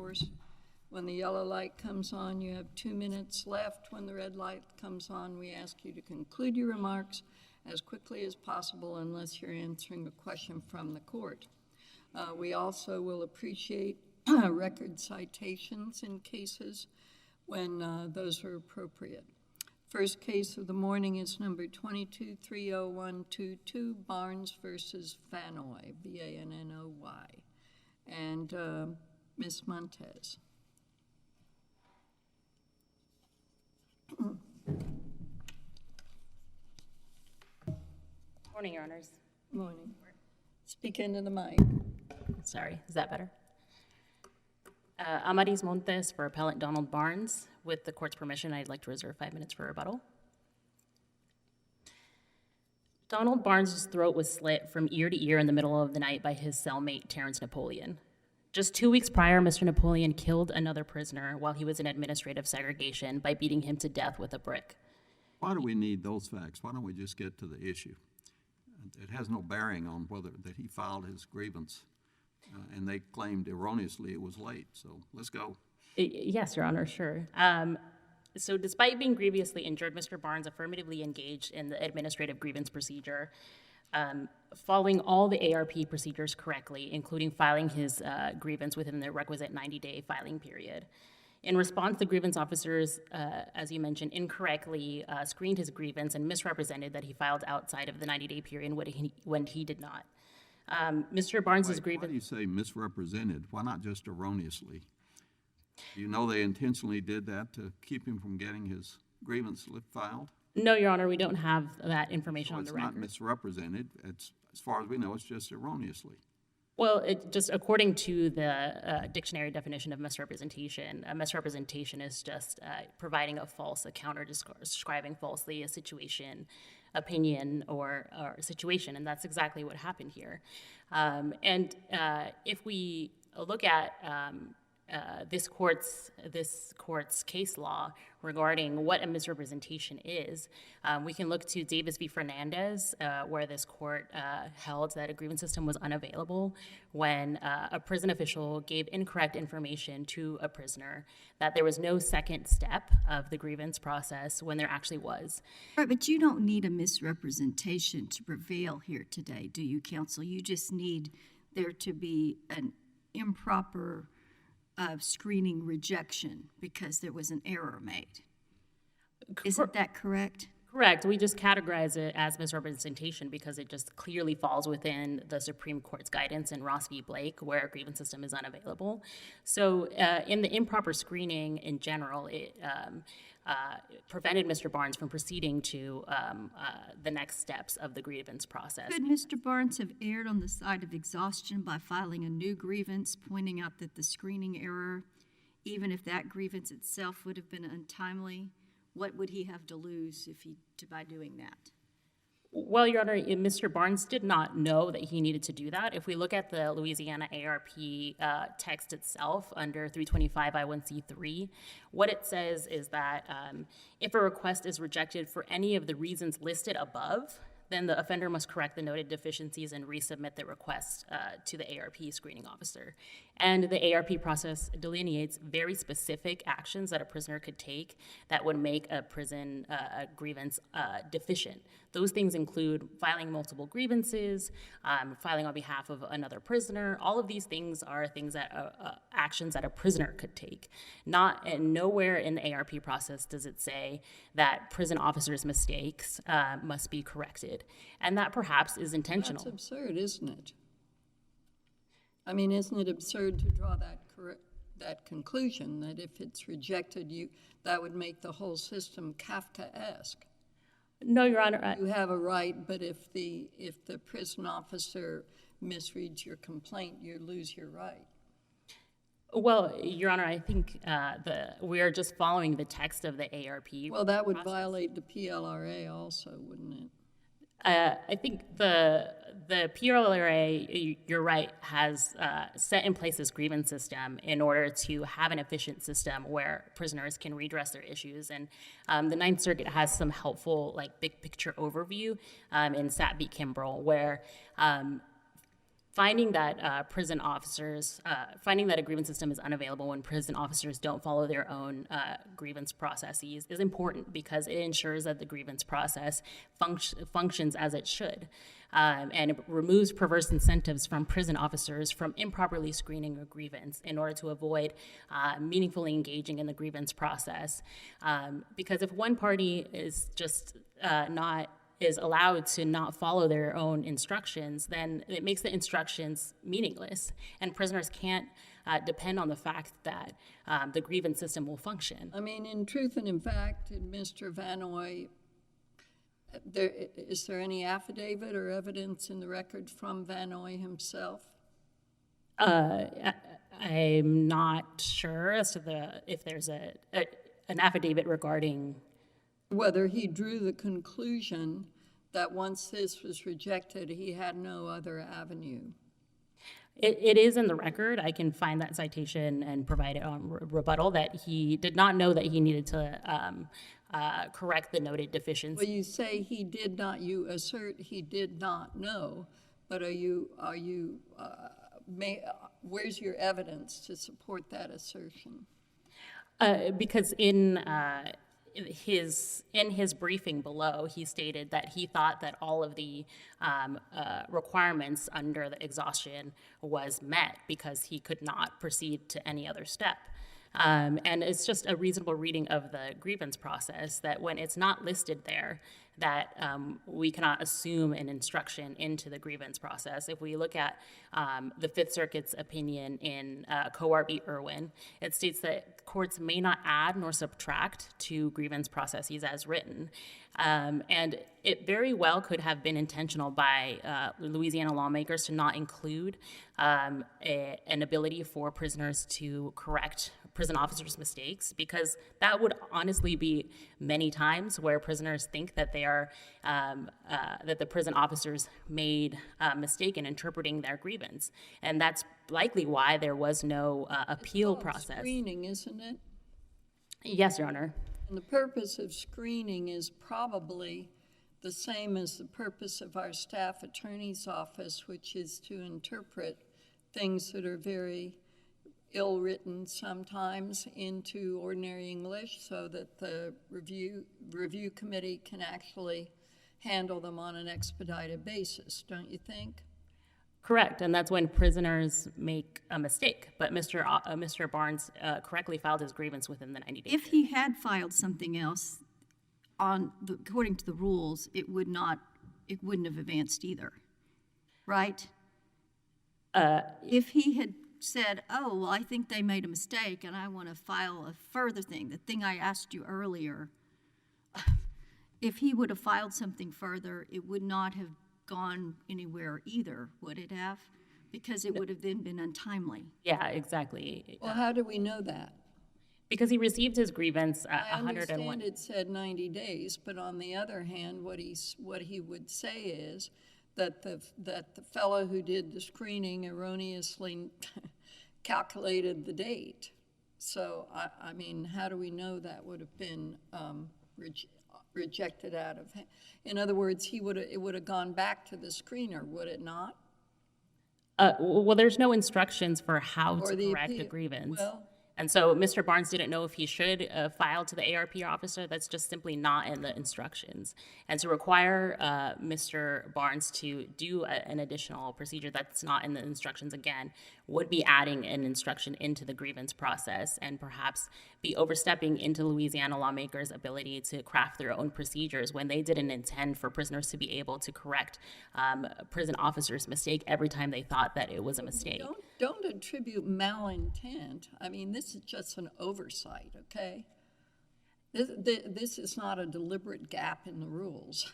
course. When the yellow light comes on, you have 2 minutes left. When the red light comes on, we ask you to conclude your remarks as quickly as possible unless you're answering a question from the court. We also will appreciate record citations in cases when those are appropriate. First case of the morning is number 22-30122, Barnes versus Vannoy, V-A-N-N-O-Y. And Ms. Montes. Morning, Your Honors. Morning. Speak into the mic. Sorry, is that better? Amaris Montes for Appellant Donald Barnes. With the court's permission, I'd like to reserve 5 minutes for rebuttal. Donald Barnes' throat was slit from ear to ear in the middle of the night by his cellmate, Terrence Napoleon. Just 2 weeks prior, Mr. Napoleon killed another prisoner while he was in administrative segregation by beating him to death with a brick. Why do we need those facts? Why don't we just get to the issue? It has no bearing on whether that he filed his grievance, and they claimed erroneously it was late. So let's go. Yes, Your Honor, sure. So despite being grievously injured, Mr. Barnes affirmatively engaged in the administrative grievance procedure, following all the ARP procedures correctly, including filing his grievance within the requisite 90-day filing period. In response, the grievance officers, as you mentioned, incorrectly screened his grievance and misrepresented that he filed outside of the 90-day period when he did not. Mr. Barnes's grievance... Why do you say misrepresented? Why not just erroneously? Do you know they intentionally did that to keep him from getting his grievance filed? No, Your Honor, we don't have that information on the record. It's not misrepresented. It's, as far as we know, it's just erroneously. Well, it just according to the dictionary definition of misrepresentation, a misrepresentation is just providing a false account or describing falsely a situation, opinion, or situation, and that's exactly what happened here. If we look at this court's case law regarding what a misrepresentation is, we can look to Davis v. Fernandez, where this court held that a grievance system was unavailable when a prison official gave incorrect information to a prisoner, that there was no second step of the grievance process when there actually was. Right, but you don't need a misrepresentation to prevail here today, do you, counsel? You just need there to be an improper screening rejection because there was an error made. Isn't that correct? Correct. We just categorize it as misrepresentation because it just clearly falls within the Supreme Court's guidance in Ross v. Blake, where a grievance system is unavailable. So in the improper screening in general, it prevented Mr. Barnes from proceeding to the next steps of the grievance process. Could Mr. Barnes have erred on the side of exhaustion by filing a new grievance, pointing out that the screening error, even if that grievance itself would have been untimely, what would he have to lose by doing that? Well, Your Honor, Mr. Barnes did not know that he needed to do that. If we look at the Louisiana ARP text itself under 325 I1C3, what it says is that if a request is rejected for any of the reasons listed above, then the offender must correct the noted deficiencies and resubmit the request to the ARP screening officer. And the ARP process delineates very specific actions that a prisoner could take that would make a prison grievance deficient. Those things include filing multiple grievances, filing on behalf of another prisoner. All of these things are things that actions that a prisoner could take. Nowhere in the ARP process does it say that prison officers' mistakes must be corrected, and that perhaps is intentional. That's absurd, isn't it? I mean, isn't it absurd to draw that conclusion that if it's rejected, that would make the whole system Kafkaesque? No, Your Honor. You have a right, but if the prison officer misreads your complaint, you lose your right. Well, Your Honor, I think we are just following the text of the ARP. Well, that would violate the PLRA also, wouldn't it? I think the PLRA, you're right, has set in place this grievance system in order to have an efficient system where prisoners can redress their issues. And the Ninth Circuit has some helpful, big picture overview in Sat v. Kimbrell, where finding that finding that a grievance system is unavailable when prison officers don't follow their own grievance processes is important because it ensures that the grievance process functions as it should. And it removes perverse incentives from prison officers from improperly screening a grievance in order to avoid meaningfully engaging in the grievance process. Because if one party is just is allowed to not follow their own instructions, then it makes the instructions meaningless, and prisoners can't depend on the fact that the grievance system will function. I mean, in truth and in fact, Mr. Vannoy, is there any affidavit or evidence in the record from Vannoy himself? I'm not sure as to if there's an affidavit regarding Whether he drew the conclusion that once this was rejected, he had no other avenue. It is in the record. I can find that citation and provide it on rebuttal that he did not know that he needed to correct the noted deficiency. Well, you say he did not, you assert he did not know, but where's your evidence to support that assertion? Because in his briefing below, he stated that he thought that all of the requirements under the exhaustion was met because he could not proceed to any other step. And it's just a reasonable reading of the grievance process that when it's not listed there, that we cannot assume an instruction into the grievance process. If we look at the Fifth Circuit's opinion in Coart v. Irwin, it states that courts may not add nor subtract to grievance processes as written. And it very well could have been intentional by Louisiana lawmakers to not include an ability for prisoners to correct prison officers' mistakes, because that would honestly be many times where prisoners think that they are that the prison officers made a mistake in interpreting their grievance, and that's likely why there was no appeal process. Screening, isn't it? Yes, Your Honor. And the purpose of screening is probably the same as the purpose of our staff attorney's office, which is to interpret things that are very ill-written sometimes into ordinary English so that the review committee can actually handle them on an expedited basis, don't you think? Correct, and that's when prisoners make a mistake. But Mr. Barnes correctly filed his grievance within the 90 days. If he had filed something else according to the rules, it wouldn't have advanced either, right? If he had said, oh, well, I think they made a mistake and I want to file a further thing, the thing I asked you earlier, if he would have filed something further, it would not have gone anywhere either, would it have? Because it would have then been untimely. Yeah, exactly. Well, how do we know that? Because he received his grievance I 101. understand it said 90 days, but on the other hand, what he would say is that the fellow who did the screening erroneously calculated the date. So, I mean, how do we know that would have been rejected out of hand? In other words, it would have gone back to the screener, would it not? Well, there's no instructions for how Or to the correct a appeal. grievance. Well, And so Mr. Barnes didn't know if he should file to the ARP officer. That's just simply not in the instructions. And to require Mr. Barnes to do an additional procedure that's not in the instructions again would be adding an instruction into the grievance process and perhaps be overstepping into Louisiana lawmakers' ability to craft their own procedures when they didn't intend for prisoners to be able to correct a prison officer's mistake every time they thought that it was a mistake. don't attribute malintent. I mean, this is just an oversight, okay? This is not a deliberate gap in the rules.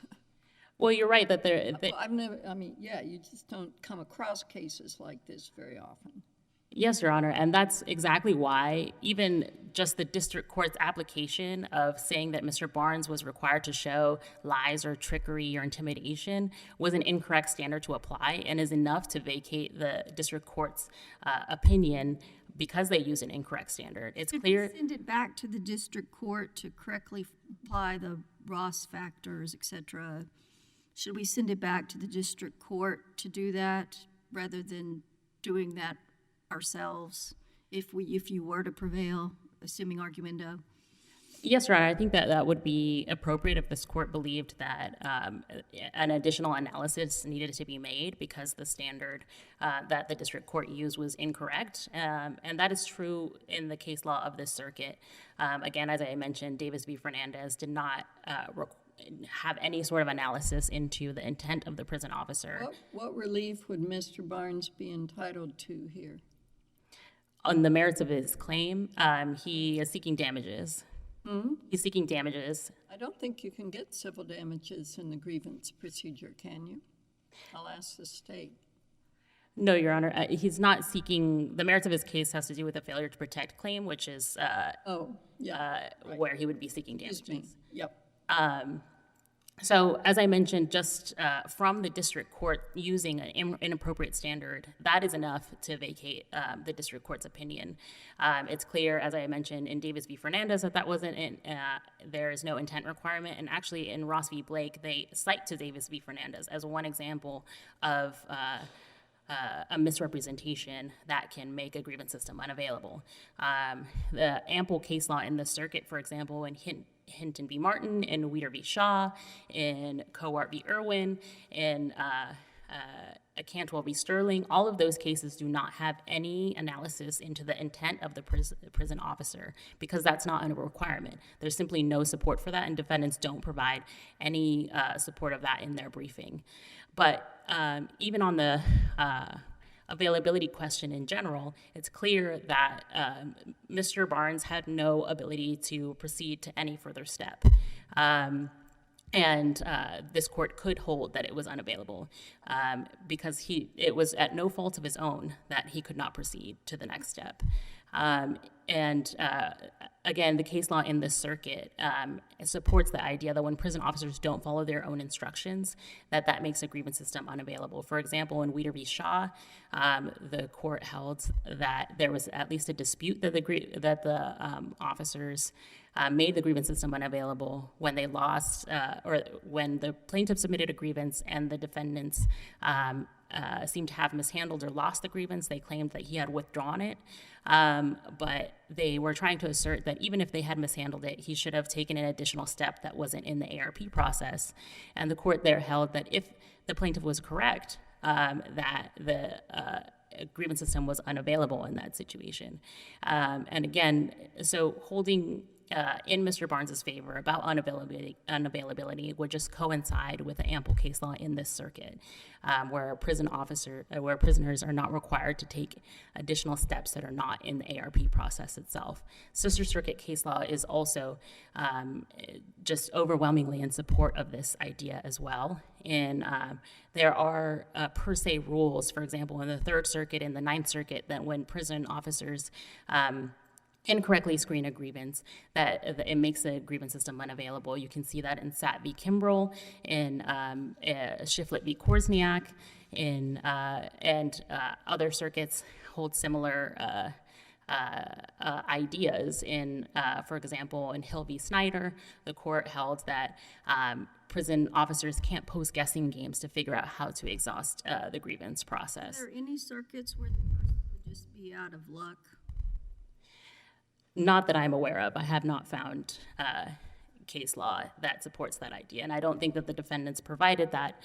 Well, you're right that You just don't come across cases like this very often. Yes, Your Honor, and that's exactly why even just the district court's application of saying that Mr. Barnes was required to show lies or trickery or intimidation was an incorrect standard to apply and is enough to vacate the district court's opinion because they use an incorrect standard. It's clear. Should we send it back to the district court to correctly apply the Ross factors, et cetera? Should we send it back to the district court to do that? rather than doing that ourselves if you were to prevail, assuming arguendo? Yes, Your Honor, I think that that would be appropriate if this court believed that an additional analysis needed to be made because the standard that the district court used was incorrect. And that is true in the case law of this circuit. Again, as I mentioned, Davis v. Fernandez did not have any sort of analysis into the intent of the prison officer. What relief would Mr. Barnes be entitled to here? On the merits of his claim, he is seeking damages. He's seeking damages. I don't think you can get civil damages in the grievance procedure, can you? I'll ask the state. No, Your Honor, he's not seeking, the merits of his case has to do with a failure to protect claim, which is where he would be seeking damages. Excuse me. Yep. So as I mentioned, just from the district court using an inappropriate standard, that is enough to vacate the district court's opinion. It's clear, as I mentioned, in Davis v. Fernandez that wasn't, there is no intent requirement. And actually in Ross v. Blake, they cite to Davis v. Fernandez as one example of a misrepresentation that can make a grievance system unavailable. The ample case law in the circuit, for example, in Hinton v. Martin, in Weeder v. Shaw, in Cowart v. Irwin, in Cantwell v. Sterling, all of those cases do not have any analysis into the intent of the prison officer because that's not a requirement. There's simply no support for that, and defendants don't provide any support of that in their briefing. But even on the availability question in general, it's clear that Mr. Barnes had no ability to proceed to any further step. And this court could hold that it was unavailable because it was at no fault of his own that he could not proceed to the next step. Again, the case law in this circuit supports the idea that when prison officers don't follow their own instructions, that makes a grievance system unavailable. For example, in Weeder v. Shaw, the court held that there was at least a dispute that the officers made the grievance system unavailable when they lost, or when the plaintiff submitted a grievance and the defendants seemed to have mishandled or lost the grievance. They claimed that he had withdrawn it, but they were trying to assert that even if they had mishandled it, he should have taken an additional step that wasn't in the ARP process. And the court there held that if the plaintiff was correct, that the grievance system was unavailable in that situation. And again, so holding in Mr. Barnes's favor about unavailability would just coincide with the ample case law in this circuit, where prisoners are not required to take additional steps that are not in the ARP process itself. Sister Circuit case law is also just overwhelmingly in support of this idea as well. And there are per se rules, for example, in the Third Circuit and the Ninth Circuit, that when prison officers incorrectly screen a grievance, that it makes the grievance system unavailable. You can see that in Satt v. Kimbrell, in Shiflett v. Korsniak, and other circuits hold similar ideas. In, for example, in Hill v. Snyder, the court held that prison officers can't post guessing games to figure out how to exhaust the grievance process. Are there any circuits where the person would just be out of luck? Not that I'm aware of. I have not found case law that supports that idea, and I don't think that the defendants provided that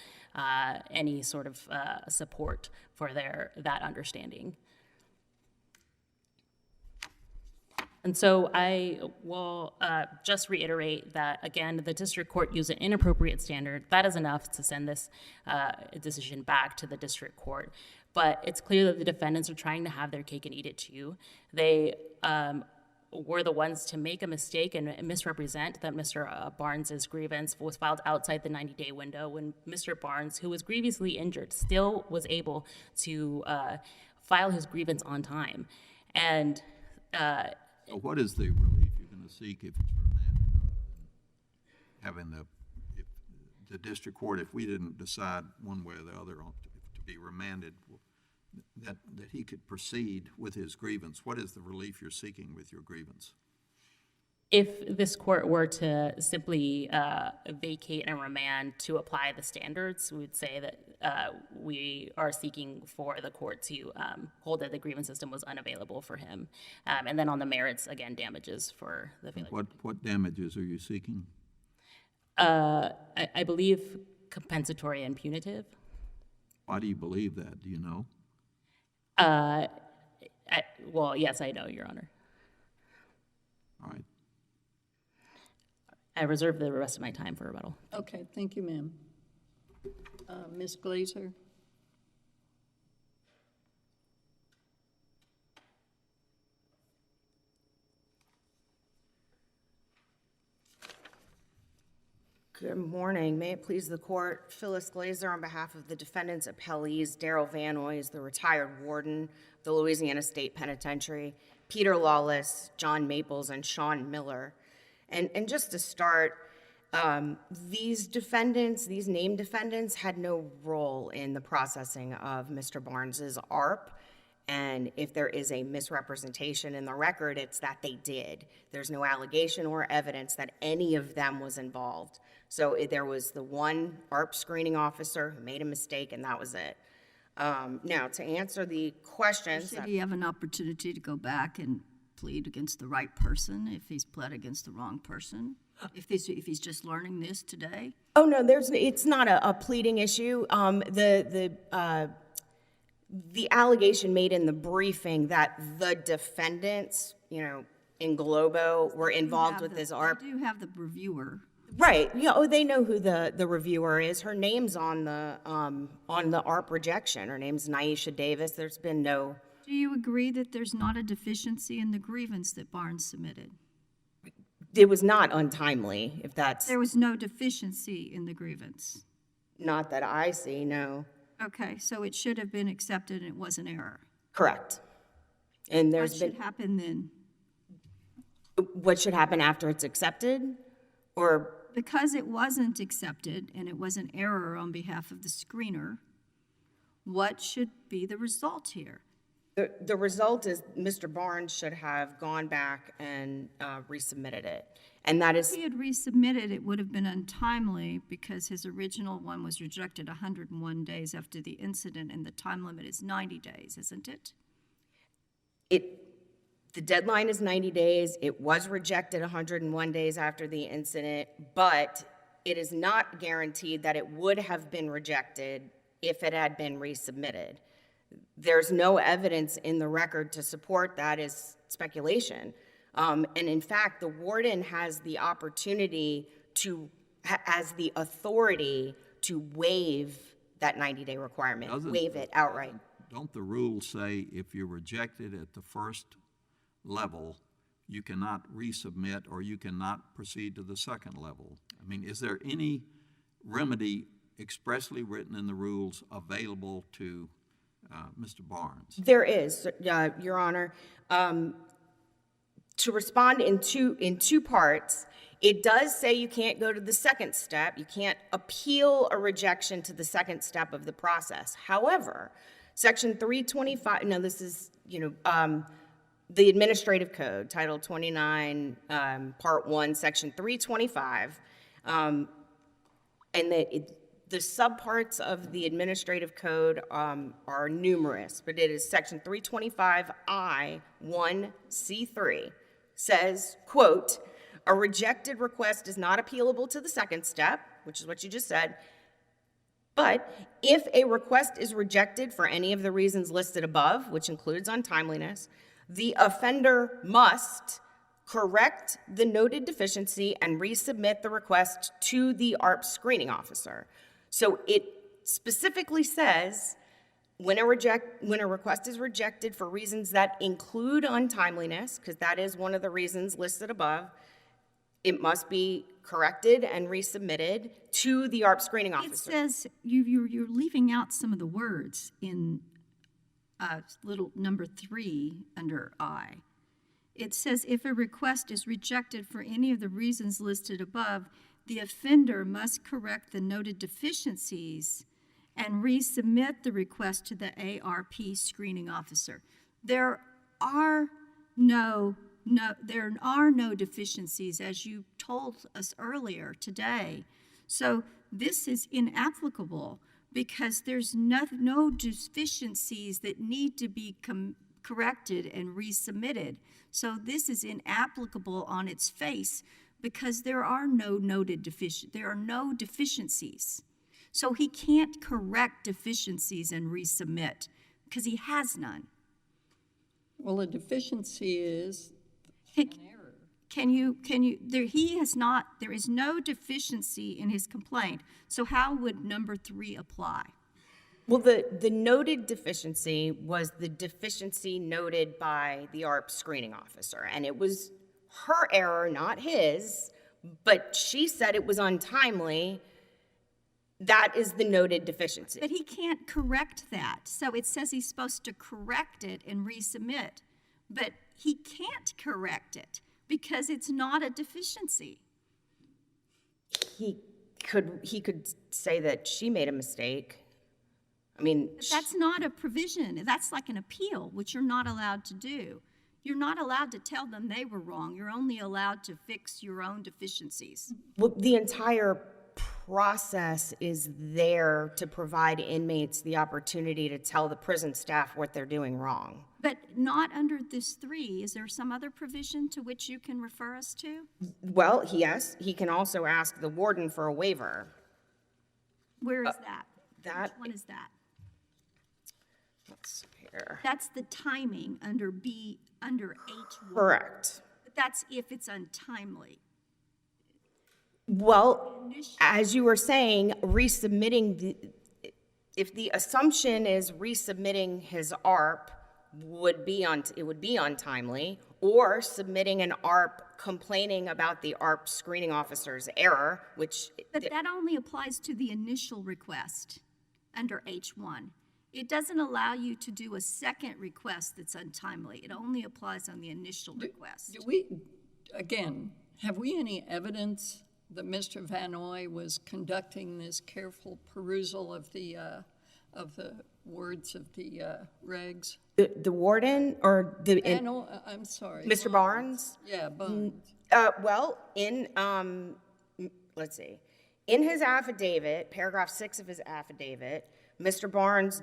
any sort of support for that understanding. And so I will just reiterate that, again, the district court used an inappropriate standard. That is enough to send this decision back to the district court. But it's clear that the defendants are trying to have their cake and eat it too. They were the ones to make a mistake and misrepresent that Mr. Barnes's grievance was filed outside the 90-day window when Mr. Barnes, who was grievously injured, still was able to file his grievance on time. And so what is the relief you're going to seek if it's remanded? Having the district court, if we didn't decide one way or the other to be remanded, that he could proceed with his grievance, what is the relief you're seeking with your grievance? If this court were to simply vacate and remand to apply the standards, we would say that we are seeking for the court to hold that the grievance system was unavailable for him. And then on the merits, again, damages for the failure. What damages are you seeking? I believe compensatory and punitive. Why do you believe that? Do you know? Well, yes, I know, Your Honor. All right. I reserve the rest of my time for rebuttal. Okay, thank you, ma'am. Ms. Glazer? Good morning. May it please the court, Phyllis Glazer on behalf of the defendants appellees, Daryl Vannoy is the retired warden of the Louisiana State Penitentiary, Peter Lawless, John Maples, and Sean Miller. And just to start, these named defendants had no role in the processing of Mr. Barnes's ARP. And if there is a misrepresentation in the record, it's that they did. There's no allegation or evidence that any of them was involved. So there was the one ARP screening officer who made a mistake, and that was it. Now, to answer the questions. Should he have an opportunity to go back and plead against the right person if he's pled against the wrong person? If he's just learning this today? Oh, no, it's not a pleading issue. The allegation made in the briefing that the defendants, in Globo were involved with this ARP. They do have the reviewer. Right. They know who the reviewer is. Her name's on the ARP rejection. Her name's Naisha Davis. There's been no. Do you agree that there's not a deficiency in the grievance that Barnes submitted? It was not untimely, if that's. There was no deficiency in the grievance. Not that I see, no. Okay, so it should have been accepted and it was an error. Correct. And What should happen then? What should happen after it's accepted? Or Because it wasn't accepted and it was an error on behalf of the screener, what should be the result here? the result is Mr. Barnes should have gone back and resubmitted it. And that is. If he had resubmitted, it would have been untimely because his original one was rejected 101 days after the incident, and the time limit is 90 days, isn't it? The deadline is 90 days. It was rejected 101 days after the incident, but it is not guaranteed that it would have been rejected if it had been resubmitted. There's no evidence in the record to support that is speculation. And in fact, the warden has the opportunity has the authority to waive that 90-day requirement, waive it outright. Don't the rules say if you're rejected at the first level, you cannot resubmit or you cannot proceed to the second level? I mean, is there any remedy expressly written in the rules available to Mr. Barnes? There is, Your Honor. To respond in two parts, it does say you can't go to the second step. You can't appeal a rejection to the second step of the process. However, Section 325, no, this is, the Administrative Code, Title 29, Part 1, Section 325, and the subparts of the Administrative Code are numerous, but it is Section 325I-1C3 says, quote, a rejected request is not appealable to the second step, which is what you just said, but if a request is rejected for any of the reasons listed above, which includes untimeliness, the offender must correct the noted deficiency and resubmit the request to the ARP screening officer. So it specifically says when a request is rejected for reasons that include untimeliness, because that is one of the reasons listed above, it must be corrected and resubmitted to the ARP screening officer. It says you're leaving out some of the words in little number 3 under I. It says if a request is rejected for any of the reasons listed above, the offender must correct the noted deficiencies and resubmit the request to the ARP screening officer. There are no no deficiencies, as you told us earlier today. So this is inapplicable because there's no deficiencies that need to be corrected and resubmitted. So this is inapplicable on its face because there are no deficiencies. So he can't correct deficiencies and resubmit because he has none. Well, a deficiency is Can- an error. There is no deficiency in his complaint. So how would number 3 apply? Well, the noted deficiency was the deficiency noted by the ARP screening officer, and it was her error, not his, but she said it was untimely. That is the noted deficiency. But he can't correct that. So it says he's supposed to correct it and resubmit. But he can't correct it because it's not a deficiency. He could say that she made a mistake. I mean, But that's not a provision. That's like an appeal, which you're not allowed to do. You're not allowed to tell them they were wrong. You're only allowed to fix your own deficiencies. well, the entire process is there to provide inmates the opportunity to tell the prison staff what they're doing wrong. But not under this 3. Is there some other provision to which you can refer us to? Well, yes, he can also ask the warden for a waiver. Where is that? that- Which one is that? Let's see here. That's the timing under H1. Correct. But that's if it's untimely. Well, as you were saying, if the assumption is resubmitting his ARP would be untimely, or submitting an ARP complaining about the ARP screening officer's error, which But that only applies to the initial request under H1. It doesn't allow you to do a second request that's untimely. It only applies on the initial request. Do we, again, have we any evidence that Mr. Vannoy was conducting this careful perusal of the words of the regs? the warden or the I'm sorry. Mr. Barnes? Yeah, Bones. Well, let's see. In his affidavit, paragraph 6 of his affidavit, Mr. Barnes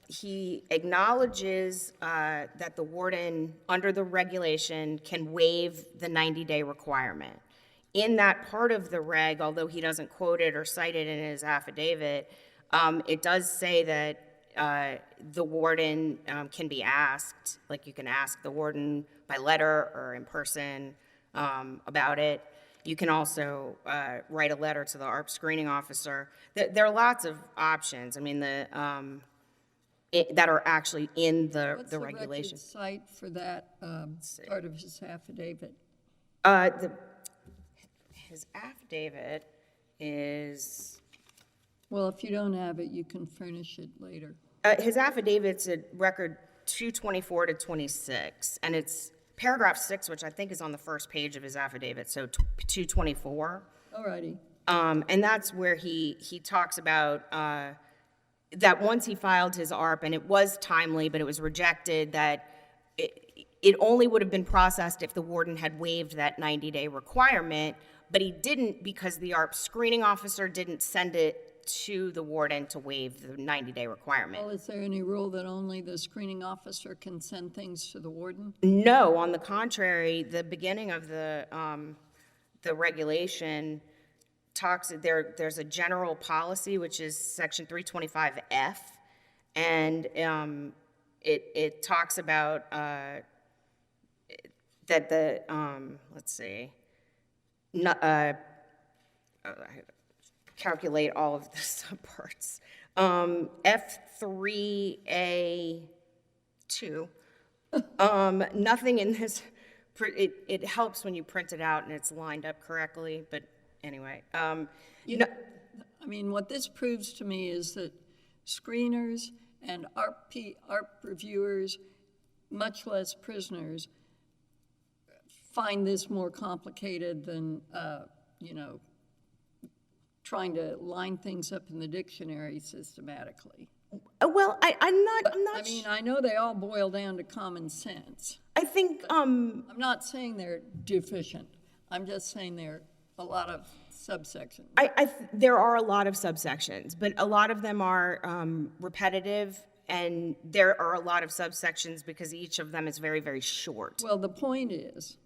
he acknowledges that the warden, under the regulation, can waive the 90-day requirement. In that part of the reg, although he doesn't quote it or cite it in his affidavit, it does say that the warden can be asked, like you can ask the warden by letter or in person about it. You can also write a letter to the ARP screening officer. There are lots of options. I mean, that are actually in the regulations. What's the record cite for that part of his affidavit? His affidavit is, Well, if you don't have it, you can furnish it later. his affidavit's at record 224 to 26, and it's paragraph 6, which I think is on the first page of his affidavit, so 224. All righty. And that's where he talks about that once he filed his ARP, and it was timely, but it was rejected, that it only would have been processed if the warden had waived that 90-day requirement, but he didn't because the ARP screening officer didn't send it to the warden to waive the 90-day requirement. Well, is there any rule that only the screening officer can send things to the warden? No, on the contrary, the beginning of the regulation talks, there's a general policy, which is section 325F, and it talks about that the, let's see, calculate all of the subparts. F3A2, nothing in this, it helps when you print it out and it's lined up correctly, but anyway. I mean, what this proves to me is that screeners and ARP reviewers, much less prisoners, find this more complicated than, trying to line things up in the dictionary systematically. Well, I'm not I mean, I know they all boil down to common sense. I think, I'm not saying they're deficient. I'm just saying there are a lot of subsections. there are a lot of subsections, but a lot of them are repetitive, and there are a lot of subsections because each of them is very, very short. Well, the point is,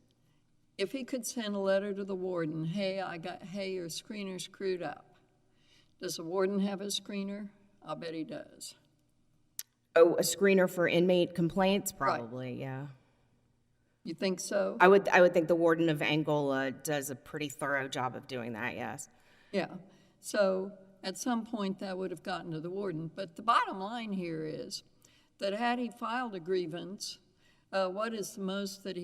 if he could send a letter to the warden, hey, your screener's screwed up. Does the warden have a screener? I'll bet he does. Oh, a screener for inmate complaints? Probably, yeah. You think so? I would think the warden of Angola does a pretty thorough job of doing that, yes. Yeah. So at some point that would have gotten to the warden. But the bottom line here is that had he filed a grievance, what is the most that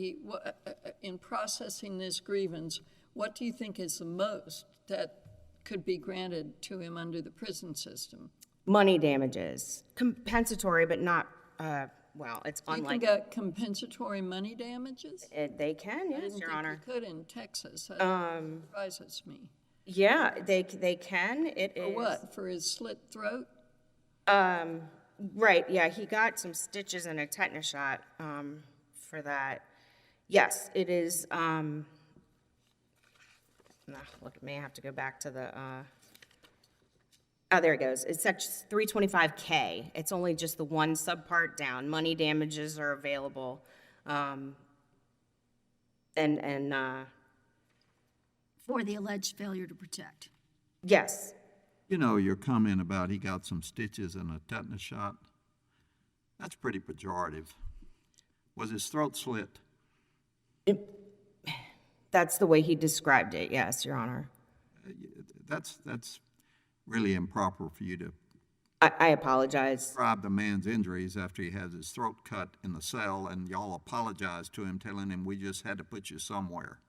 in processing this grievance, what do you think is the most that could be granted to him under the prison system? Money damages, compensatory, but not, well, it's You can unlike. get compensatory money damages? They can, I yes, didn't Your think Honor. you could in Texas. That surprises me. Yeah, they can. It is. For what? For his slit throat? Right, yeah, he got some stitches and a tetanus shot for that. Yes, it is. Look, may have to go back to the. Oh, there it goes. It's section 325K. It's only just the one subpart down. Money damages are available, and For the alleged failure to protect. yes, You know, your comment about he got some stitches and a tetanus shot, that's pretty pejorative. Was his throat slit? that's the way he described it. Yes, Your Honor. That's really improper for you to I apologize. describe the man's injuries after he has his throat cut in the cell, and y'all apologize to him, telling him we just had to put you somewhere.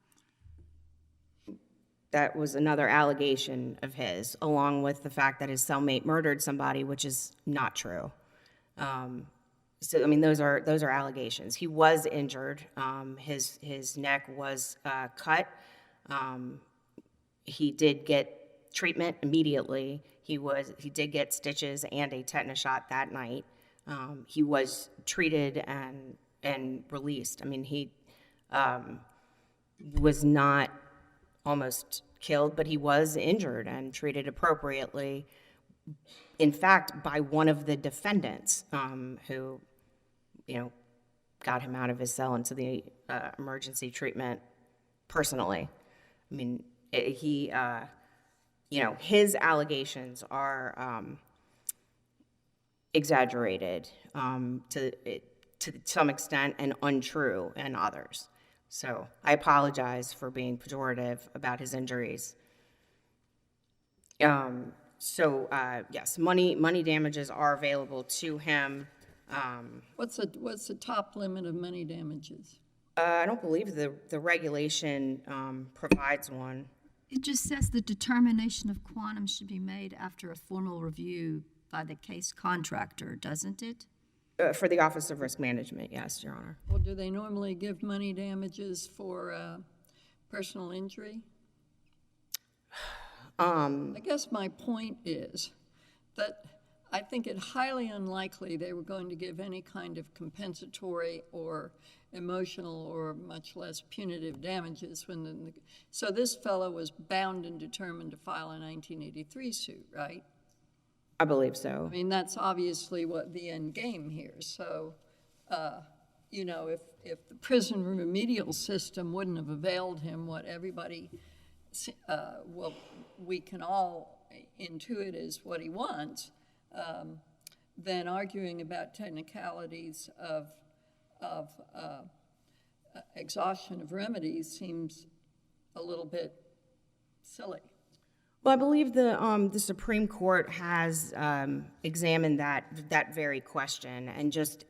That was another allegation of his, along with the fact that his cellmate murdered somebody, which is not true. So, I mean, those are allegations. He was injured. His neck was cut. He did get treatment immediately. He did get stitches and a tetanus shot that night. He was treated and released. I mean, he was not almost killed, but he was injured and treated appropriately. In fact, by one of the defendants who, got him out of his cell into the emergency treatment personally. I mean, his allegations are exaggerated to some extent and untrue in others. So I apologize for being pejorative about his injuries. Yes, money damages are available to him. What's the top limit of money damages? I don't believe the regulation provides one. It just says the determination of quantum should be made after a formal review by the case contractor, doesn't it? For the Office of Risk Management, yes, Your Honor. Well, do they normally give money damages for personal injury? I guess my point is that I think it highly unlikely they were going to give any kind of compensatory or emotional or much less punitive damages. So this fellow was bound and determined to file a 1983 suit, right? I believe so. I mean, that's obviously what the end game here. So, if the prison remedial system wouldn't have availed him what everybody, we can all intuit is what he wants, then arguing about technicalities of exhaustion of remedies seems a little bit silly. Well, I believe the Supreme Court has examined that very question, and just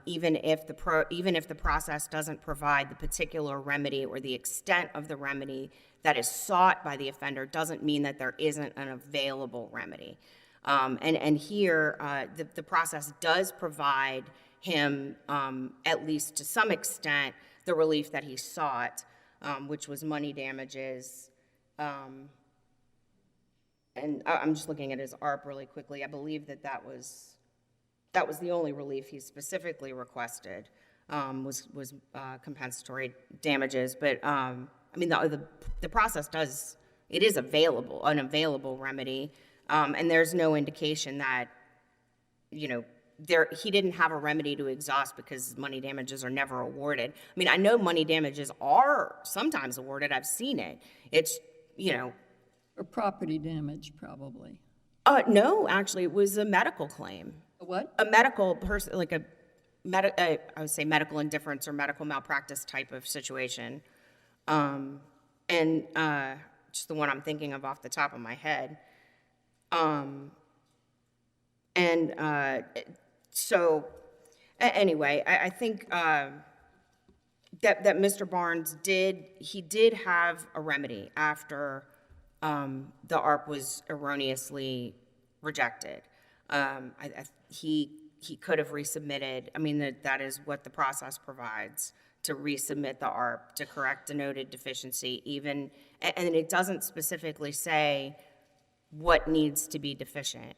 even if the process doesn't provide the particular remedy or the extent of the remedy that is sought by the offender, doesn't mean that there isn't an available remedy. And here, the process does provide him, at least to some extent, the relief that he sought, which was money damages. And I'm just looking at his ARP really quickly. I believe that was that was the only relief he specifically requested, was compensatory damages. But, I mean, the process it is available, an available remedy, and there's no indication that, you know, he didn't have a remedy to exhaust because money damages are never awarded. I mean, I know money damages are sometimes awarded. I've seen it. It's, you know. Or property damage, probably. No, actually, it was a medical claim. A what? A medical person, like I would say medical indifference or medical malpractice type of situation. And just the one I'm thinking of off the top of my head. So anyway, I think that Mr. Barnes did have a remedy after the ARP was erroneously rejected. He could have resubmitted. I mean, that is what the process provides, to resubmit the ARP to correct a noted deficiency, and it doesn't specifically say what needs to be deficient.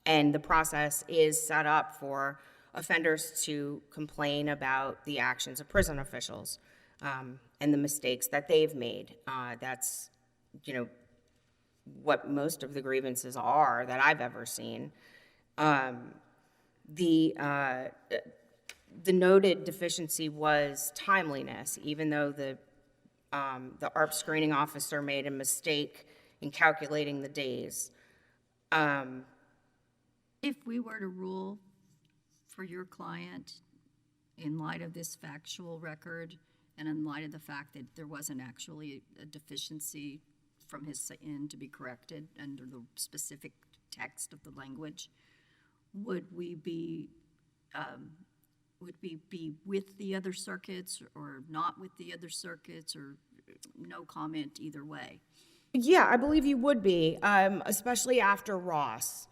And the process is set up for offenders to complain about the actions of prison officials and the mistakes that they've made. That's, you know, what most of the grievances are that I've ever seen. The noted deficiency was timeliness, even though the ARP screening officer made a mistake in calculating the days. If we were to rule for your client in light of this factual record and in light of the fact that there wasn't actually a deficiency from his end to be corrected under the specific text of the language, would we be with the other circuits or not with the other circuits, or no comment either way? Yeah, I believe you would be, especially after Ross.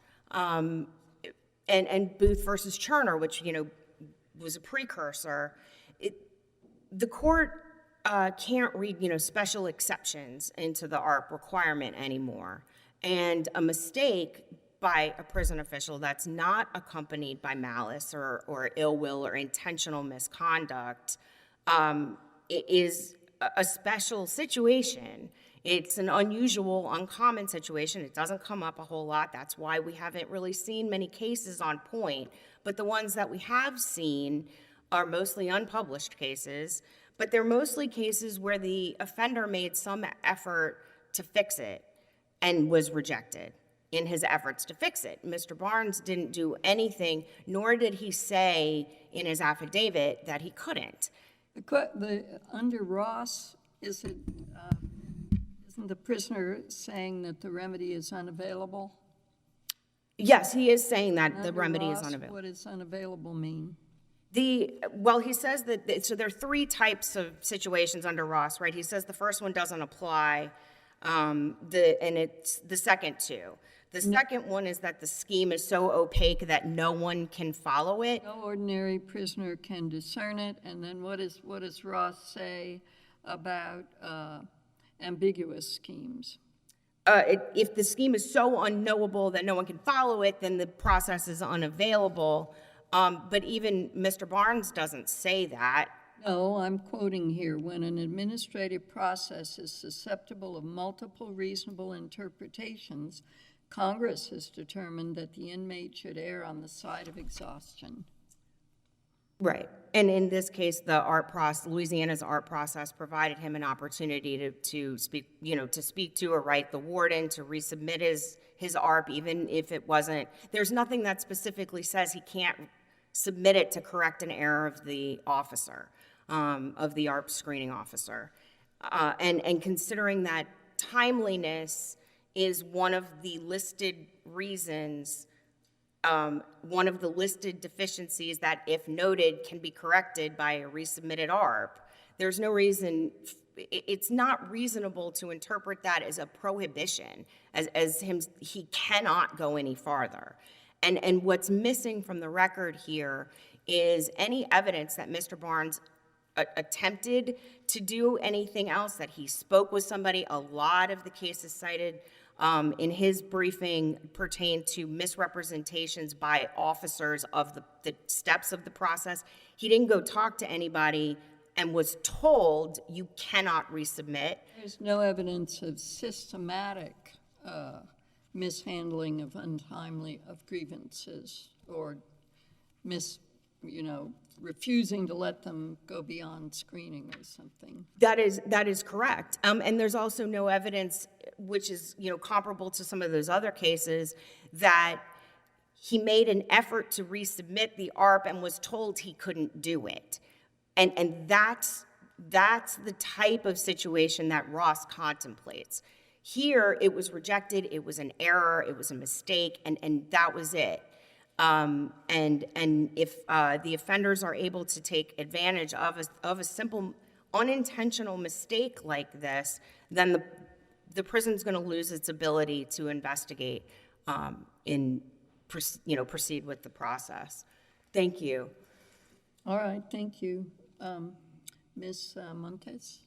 And Booth versus Turner, which, you know, was a precursor. The court can't read, you know, special exceptions into the ARP requirement anymore. And a mistake by a prison official that's not accompanied by malice or ill will or intentional misconduct is a special situation. It's an unusual, uncommon situation. It doesn't come up a whole lot. That's why we haven't really seen many cases on point. But the ones that we have seen are mostly unpublished cases, but they're mostly cases where the offender made some effort to fix it and was rejected in his efforts to fix it. Mr. Barnes didn't do anything, nor did he say in his affidavit that he couldn't. Under Ross, isn't the prisoner saying that the remedy is unavailable? Yes, he is saying that the Under remedy is Ross, unavailable. What does unavailable mean? Well, he says that, so there are three types of situations under Ross, right? He says the first one doesn't apply, and it's the second two. The second one is that the scheme is so opaque that no one can follow it. No ordinary prisoner can discern it. And then what does Ross say about ambiguous schemes? If the scheme is so unknowable that no one can follow it, then the process is unavailable. But even Mr. Barnes doesn't say that. No, I'm quoting here. When an administrative process is susceptible of multiple reasonable interpretations, Congress has determined that the inmate should err on the side of exhaustion. Right. And in this case, Louisiana's ARP process provided him an opportunity to speak, to speak to or write the warden, to resubmit his ARP, even if it wasn't. There's nothing that specifically says he can't submit it to correct an error of the officer, of the ARP screening officer. And considering that timeliness is one of the listed reasons, one of the listed deficiencies that, if noted, can be corrected by a resubmitted ARP. There's no reason, it's not reasonable to interpret that as a prohibition, he cannot go any farther. And what's missing from the record here is any evidence that Mr. Barnes attempted to do anything else, that he spoke with somebody. A lot of the cases cited in his briefing pertain to misrepresentations by officers of the steps of the process. He didn't go talk to anybody and was told, you cannot resubmit. There's no evidence of systematic mishandling of grievances or refusing to let them go beyond screening or something. That is correct. And there's also no evidence, which is, comparable to some of those other cases, that he made an effort to resubmit the ARP and was told he couldn't do it. And that's the type of situation that Ross contemplates. Here, it was rejected, it was an error, it was a mistake, and that was it. And if the offenders are able to take advantage of a simple unintentional mistake like this, then the prison's going to lose its ability to investigate proceed with the process. Thank you. All right, thank you. Ms. Montes?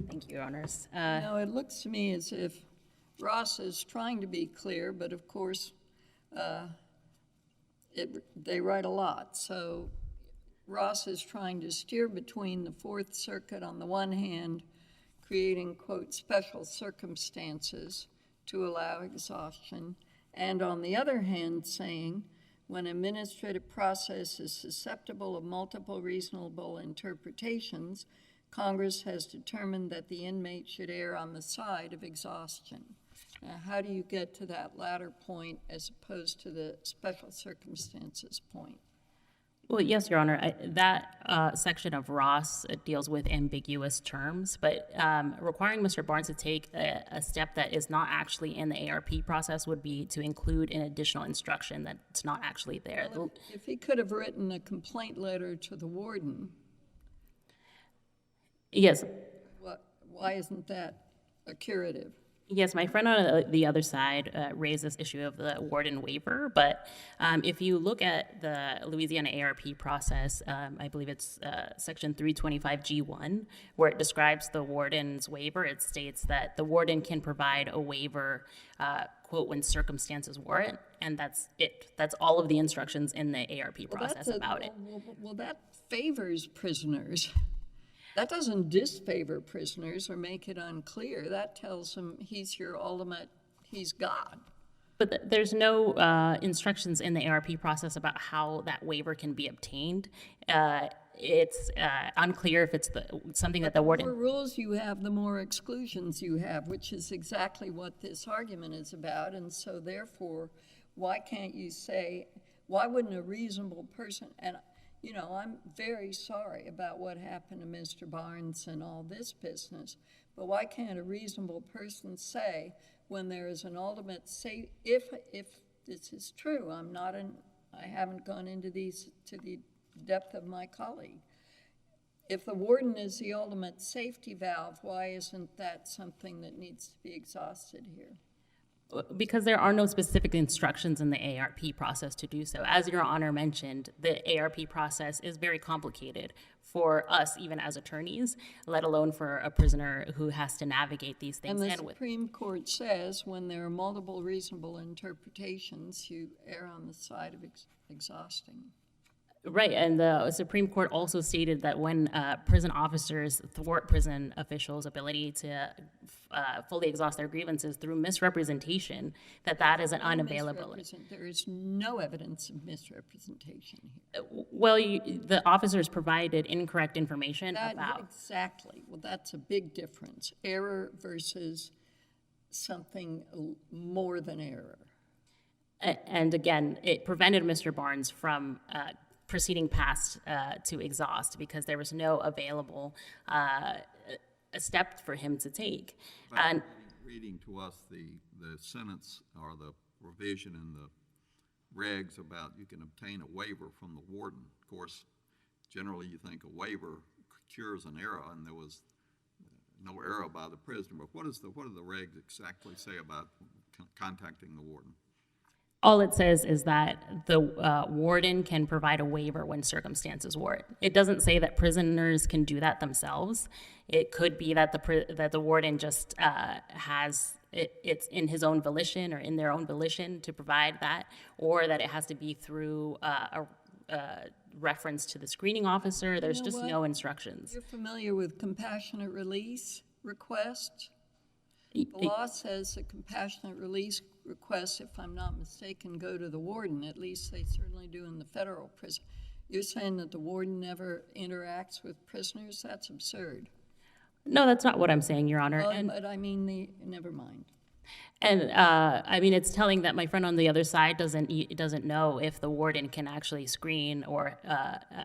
Thank you, Your Honors. It looks to me as if Ross is trying to be clear, but of course, they write a lot. So Ross is trying to steer between the Fourth Circuit on the one hand, creating, quote, special circumstances to allow exhaustion, and on the other hand saying, when administrative process is susceptible of multiple reasonable interpretations, Congress has determined that the inmate should err on the side of exhaustion. Now, how do you get to that latter point as opposed to the special circumstances point? Well, yes, Your Honor. That section of Ross deals with ambiguous terms, but requiring Mr. Barnes to take a step that is not actually in the ARP process would be to include an additional instruction that's not actually there. Well, if he could have written a complaint letter to the warden, yes. Why isn't that a curative? Yes, my friend on the other side raised this issue of the warden waiver, but if you look at the Louisiana ARP process, I believe it's section 325G1, where it describes the warden's waiver. It states that the warden can provide a waiver, quote, when circumstances warrant, and that's it. That's all of the instructions in the ARP process about it. Well, that favors prisoners. That doesn't disfavor prisoners or make it unclear. That tells him he's God. But there's no instructions in the ARP process about how that waiver can be obtained. It's unclear if it's something that the warden... The more rules you have, the more exclusions you have, which is exactly what this argument is about. And so therefore, why can't you say, why wouldn't a reasonable person... And I'm very sorry about what happened to Mr. Barnes and all this business, but why can't a reasonable person say, when there is an ultimate if this is true, I haven't gone into these to the depth of my colleague. If the warden is the ultimate safety valve, why isn't that something that needs to be exhausted here? Because there are no specific instructions in the ARP process to do so. As Your Honor mentioned, the ARP process is very complicated for us, even as attorneys, let alone for a prisoner who has to navigate these things. And the Supreme Court says when there are multiple reasonable interpretations, you err on the side of exhausting. Right, and the Supreme Court also stated that when prison officers thwart prison officials' ability to fully exhaust their grievances through misrepresentation, that is an unavailability. There is no evidence of misrepresentation here. Well, the officers provided incorrect information about... Exactly. Well, that's a big difference. Error versus something more than error. And again, it prevented Mr. Barnes from... proceeding past to exhaust because there was no available step for him to take. And reading to us the sentence or the provision in the regs about you can obtain a waiver from the warden. Of course, generally you think a waiver cures an error, and there was no error by the prisoner. But what do the regs exactly say about contacting the warden? All it says is that the warden can provide a waiver when circumstances warrant. It doesn't say that prisoners can do that themselves. It could be that the warden just has it's in his own volition or in their own volition to provide that, or that it has to be through a reference to the screening officer. There's know just what? no instructions. You're familiar with compassionate release request? The law says a compassionate release request, if I'm not mistaken, go to the warden. At least they certainly do in the federal prison. You're saying that the warden never interacts with prisoners? That's absurd. No, that's not what I'm saying, Your Honor. But I mean, never mind. And I mean, it's telling that my friend on the other side doesn't know if the warden can actually screen or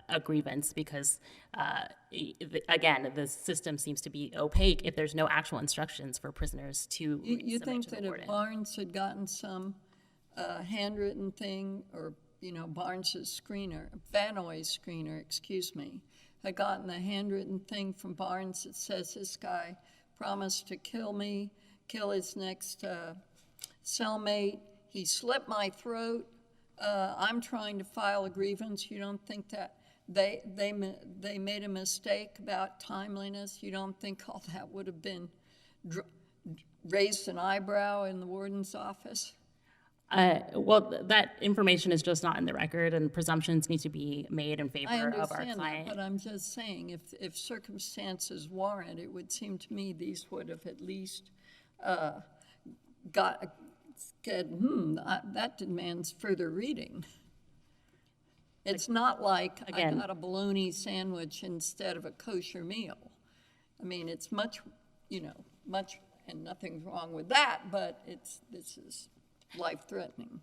a grievance because, again, the system seems to be opaque if there's no actual instructions for prisoners to. You submit think to the that if warden. Barnes had gotten some handwritten thing, or Barnes's screener, Vannoy's screener, excuse me, had gotten a handwritten thing from Barnes that says this guy promised to kill me, kill his next cellmate, he slit my throat, I'm trying to file a grievance. You don't think that they made a mistake about timeliness? You don't think all that would have been raised an eyebrow in the warden's office? Well, that information is just not in the record, and presumptions need to be made in favor I of our understand that, client. but I'm just saying, if circumstances warrant, it would seem to me these would have at least said, that demands further reading. It's not like I got a bologna sandwich instead of a kosher meal. I mean, it's much, and nothing's wrong with that, but this is life-threatening.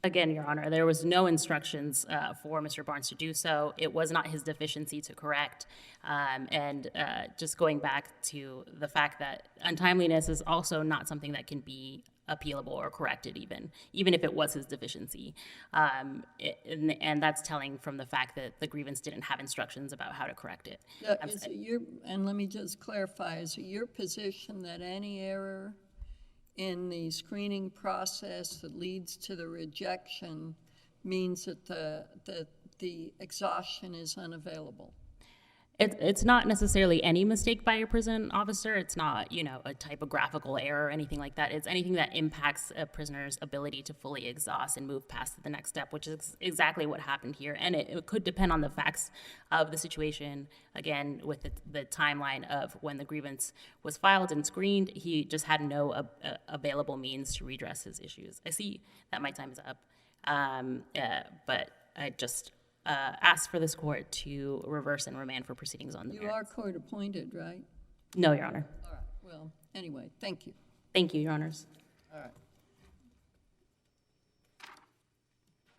Again, Your Honor, there was no instructions for Mr. Barnes to do so. It was not his deficiency to correct. And just going back to the fact that untimeliness is also not something that can be appealable or corrected even if it was his deficiency. And that's telling from the fact that the grievance didn't have instructions about how to correct it. And let me just clarify, is it your position that any error in the screening process that leads to the rejection means that the exhaustion is unavailable? It's not necessarily any mistake by a prison officer. It's not, a typographical error or anything like that. It's anything that impacts a prisoner's ability to fully exhaust and move past to the next step, which is exactly what happened here. And it could depend on the facts of the situation. Again, with the timeline of when the grievance was filed and screened, he just had no available means to redress his issues. I see that my time is up, but I just ask for this court to reverse and remand for proceedings on the You merits. are court-appointed, right? No, Your Honor. All right, well, anyway, thank you. Thank you, Your Honors. All right.